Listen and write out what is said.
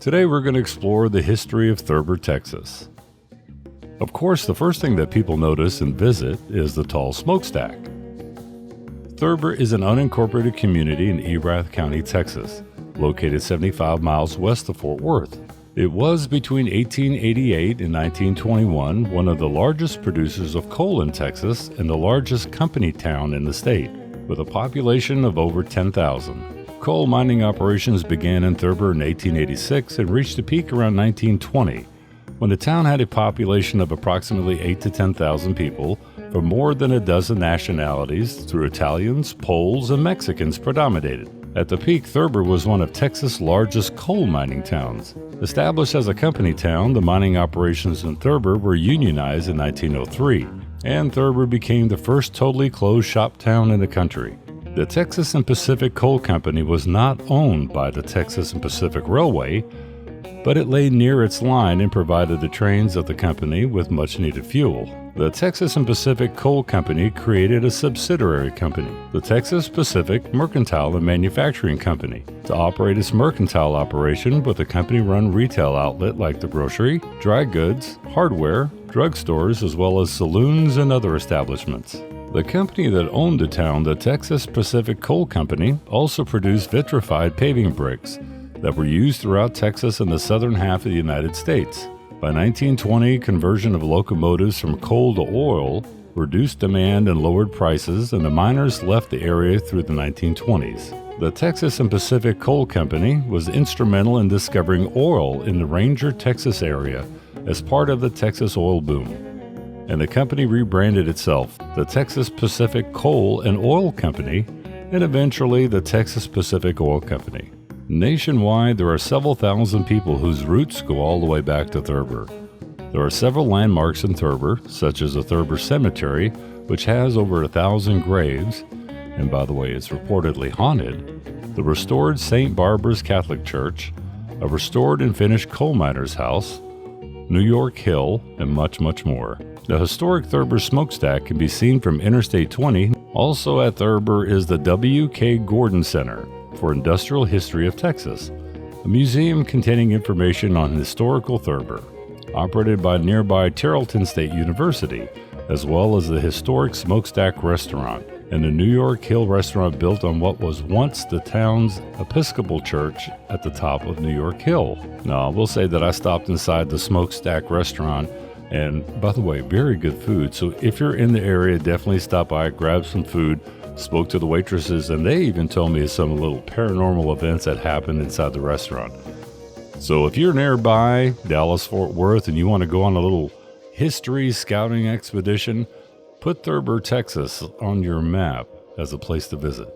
Today we're going to explore the history of Thurber, Texas. Of course, the first thing that people notice and visit is the tall smokestack. Thurber is an unincorporated community in Erath County, Texas, located 75 miles west of Fort Worth. It was between 1888 and 1921 one of the largest producers of coal in Texas and the largest company town in the state, with a population of over 10,000. Coal mining operations began in Thurber in 1886 and reached a peak around 1920, when the town had a population of approximately 8 to 10,000 people from more than a dozen nationalities through Italians, Poles, and Mexicans predominated. At the peak, Thurber was one of Texas' largest coal mining towns. Established as a company town, the mining operations in Thurber were unionized in 1903, and Thurber became the first totally closed shop town in the country. The Texas and Pacific Coal Company was not owned by the Texas and Pacific Railway, but it lay near its line and provided the trains of the company with much-needed fuel. The Texas and Pacific Coal Company created a subsidiary company, the Texas Pacific Mercantile and Manufacturing Company, to operate its mercantile operation with a company-run retail outlet like the grocery, dry goods, hardware, drugstores, as well as saloons and other establishments. The company that owned the town, the Texas Pacific Coal Company, also produced vitrified paving bricks that were used throughout Texas and the southern half of the United States. By 1920, conversion of locomotives from coal to oil reduced demand and lowered prices, and the miners left the area through the 1920s. The Texas and Pacific Coal Company was instrumental in discovering oil in the Ranger, Texas area as part of the Texas oil boom, and the company rebranded itself the Texas Pacific Coal and Oil Company, and eventually the Texas Pacific Oil Company. Nationwide, there are several thousand people whose roots go all the way back to Thurber. There are several landmarks in Thurber, such as the Thurber Cemetery, which has over 1,000 graves, and by the way, it's reportedly haunted, the restored St. Barbara's Catholic Church, a restored and finished coal miner's house, New York Hill, and much, much more. The historic Thurber smokestack can be seen from Interstate 20. Also at Thurber is the W.K. Gordon Center for Industrial History of Texas, a museum containing information on historical Thurber, operated by nearby Tarleton State University, as well as the historic Smokestack Restaurant and the New York Hill Restaurant built on what was once the town's Episcopal Church at the top of New York Hill. Now, I will say that I stopped inside the Smokestack Restaurant, and by the way, very good food. So if you're in the area, definitely stop by, grab some food. Spoke to the waitresses, and they even told me some little paranormal events that happened inside the restaurant. So if you're nearby Dallas, Fort Worth, and you want to go on a little history scouting expedition, put Thurber, Texas on your map as a place to visit.